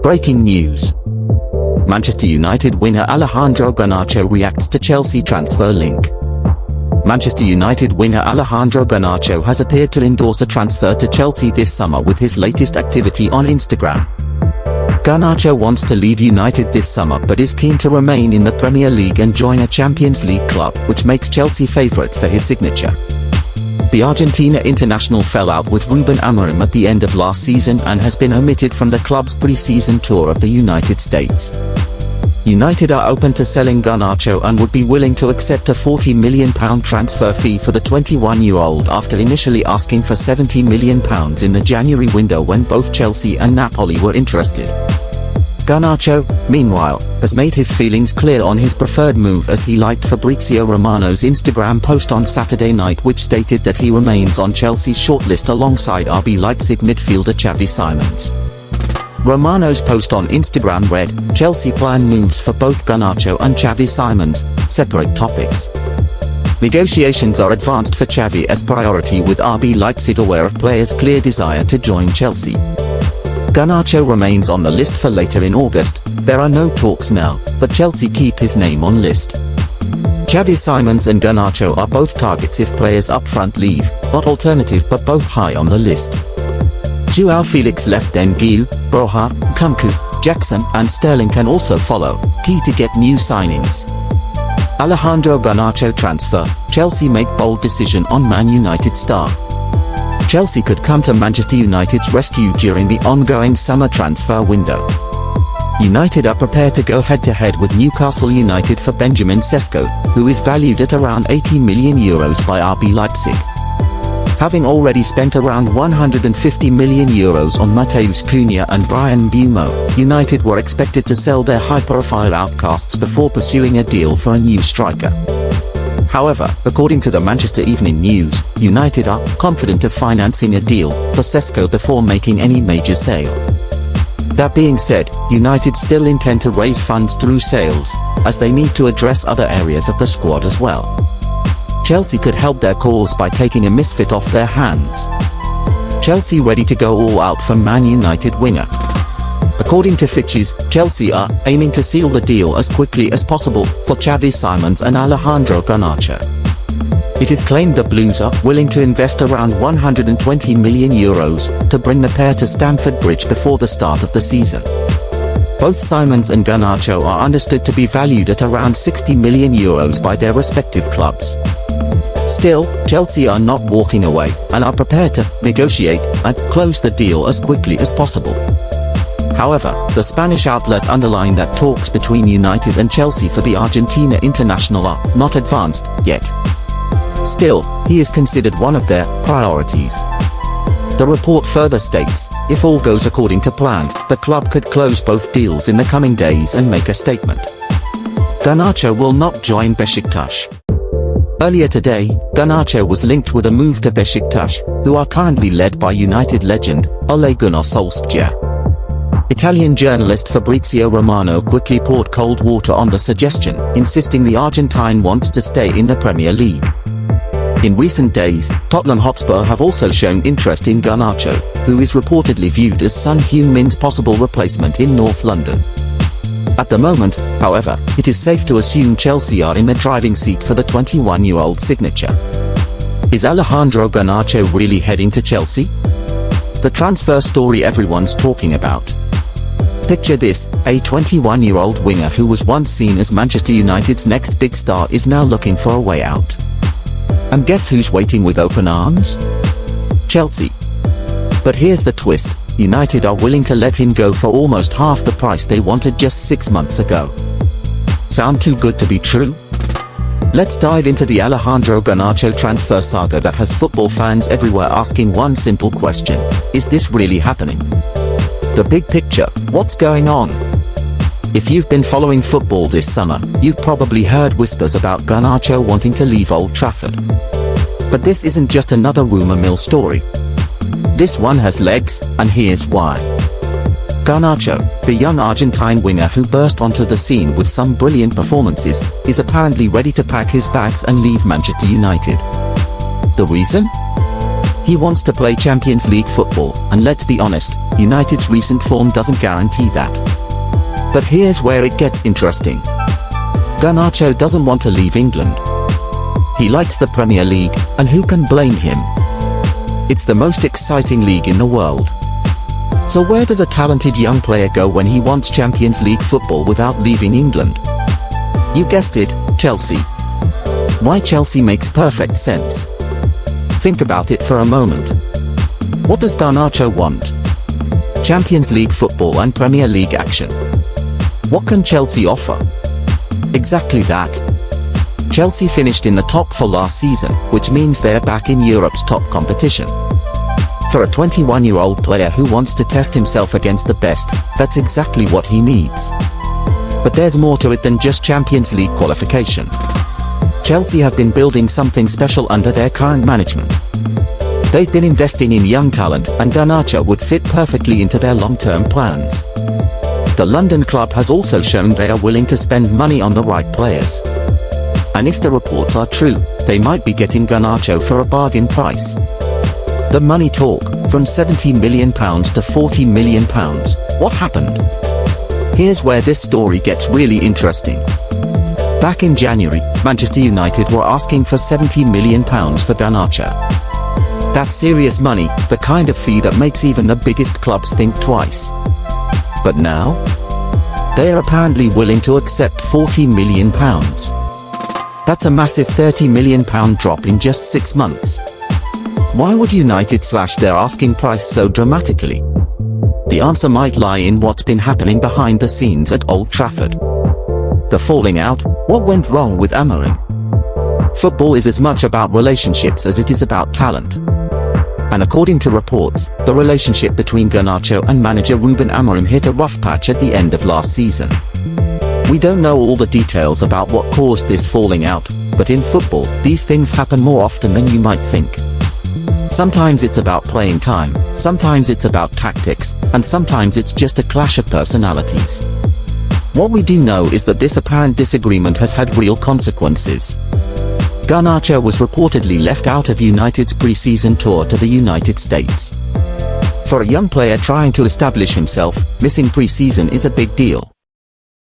Breaking news. Manchester United winger Alejandro Garnacho reacts to Chelsea transfer link. Manchester United winger Alejandro Garnacho has appeared to endorse a transfer to Chelsea this summer with his latest activity on Instagram. Garnacho wants to leave United this summer but is keen to remain in the Premier League and join a Champions League club, which makes Chelsea favourites for his signature. The Argentina international fell out with Ruben Amorim at the end of last season and has been omitted from the club's pre-season tour of the United States. United are open to selling Garnacho and would be willing to accept a £40 million transfer fee for the 21-year-old after initially asking for £70 million in the January window when both Chelsea and Napoli were interested. Garnacho, meanwhile, has made his feelings clear on his preferred move as he liked Fabrizio Romano's Instagram post on Saturday night, which stated that he remains on Chelsea's shortlist alongside RB Leipzig midfielder Xavi Simons. Romano's post on Instagram read, "Chelsea plan moves for both Garnacho and Xavi Simons, separate topics. Negotiations are advanced for Xavi as priority with RB Leipzig aware of players' clear desire to join Chelsea. Garnacho remains on the list for later in August. There are no talks now, but Chelsea keep his name on list. Xavi Simons and Garnacho are both targets if players up front leave, not alternative but both high on the list. Joao Felix left, then Gil, Broja, Kunku, Jackson and Sterling can also follow, key to get new signings. Alejandro Garnacho transfer, Chelsea make bold decision on Man United star. Chelsea could come to Manchester United's rescue during the ongoing summer transfer window. United are prepared to go head-to-head with Newcastle United for Benjamin Sesko, who is valued at around €80 million by RB Leipzig. Having already spent around €150 million on Matheus Cunha and Bryan Mbeumo, United were expected to sell their high-profile outcasts before pursuing a deal for a new striker. However, according to the Manchester Evening News, United are confident of financing a deal for Sesko before making any major sale. That being said, United still intend to raise funds through sales, as they need to address other areas of the squad as well. Chelsea could help their cause by taking a misfit off their hands. Chelsea ready to go all out for Man United winger. According to fixtures, Chelsea are aiming to seal the deal as quickly as possible for Xavi Simons and Alejandro Garnacho. It is claimed the Blues are willing to invest around €120 million to bring the pair to Stamford Bridge before the start of the season. Both Simons and Garnacho are understood to be valued at around €60 million by their respective clubs. Still, Chelsea are not walking away and are prepared to negotiate and close the deal as quickly as possible. However, the Spanish outlet underlined that talks between United and Chelsea for the Argentina international are not advanced yet. Still, he is considered one of their priorities. The report further states, if all goes according to plan, the club could close both deals in the coming days and make a statement. Garnacho will not join Besiktas. Earlier today, Garnacho was linked with a move to Besiktas, who are currently led by United legend Ole Gunnar Solskjaer. Italian journalist Fabrizio Romano quickly poured cold water on the suggestion, insisting the Argentine wants to stay in the Premier League. In recent days, Tottenham Hotspur have also shown interest in Garnacho, who is reportedly viewed as Son Heung-min's possible replacement in North London. At the moment, however, it is safe to assume Chelsea are in the driving seat for the 21-year-old signature. Is Alejandro Garnacho really heading to Chelsea? The transfer story everyone's talking about. Picture this, a 21-year-old winger who was once seen as Manchester United's next big star is now looking for a way out. And guess who's waiting with open arms? Chelsea. But here's the twist, United are willing to let him go for almost half the price they wanted just 6 months ago. Sound too good to be true? Let's dive into the Alejandro Garnacho transfer saga that has football fans everywhere asking one simple question: is this really happening? The big picture, what's going on? If you've been following football this summer, you've probably heard whispers about Garnacho wanting to leave Old Trafford. But this isn't just another rumour mill story. This one has legs, and here's why. Garnacho, the young Argentine winger who burst onto the scene with some brilliant performances, is apparently ready to pack his bags and leave Manchester United. The reason? He wants to play Champions League football, and let's be honest, United's recent form doesn't guarantee that. But here's where it gets interesting. Garnacho doesn't want to leave England. He likes the Premier League, and who can blame him? It's the most exciting league in the world. So where does a talented young player go when he wants Champions League football without leaving England? You guessed it, Chelsea. Why Chelsea makes perfect sense. Think about it for a moment. What does Garnacho want? Champions League football and Premier League action. What can Chelsea offer? Exactly that. Chelsea finished in the top 4 last season, which means they're back in Europe's top competition. For a 21-year-old player who wants to test himself against the best, that's exactly what he needs. But there's more to it than just Champions League qualification. Chelsea have been building something special under their current management. They've been investing in young talent, and Garnacho would fit perfectly into their long-term plans. The London club has also shown they are willing to spend money on the right players. And if the reports are true, they might be getting Garnacho for a bargain price. The money talk, from £70 million to £40 million. What happened? Here's where this story gets really interesting. Back in January, Manchester United were asking for £70 million for Garnacho. That's serious money, the kind of fee that makes even the biggest clubs think twice. But now? They are apparently willing to accept £40 million. That's a massive £30 million drop in just 6 months. Why would United slash their asking price so dramatically? The answer might lie in what's been happening behind the scenes at Old Trafford. The falling out, what went wrong with Amorim? Football is as much about relationships as it is about talent. And according to reports, the relationship between Garnacho and manager Ruben Amorim hit a rough patch at the end of last season. We don't know all the details about what caused this falling out, but in football, these things happen more often than you might think. Sometimes it's about playing time, sometimes it's about tactics, and sometimes it's just a clash of personalities. What we do know is that this apparent disagreement has had real consequences. Garnacho was reportedly left out of United's pre-season tour to the United States. For a young player trying to establish himself, missing pre-season is a big deal.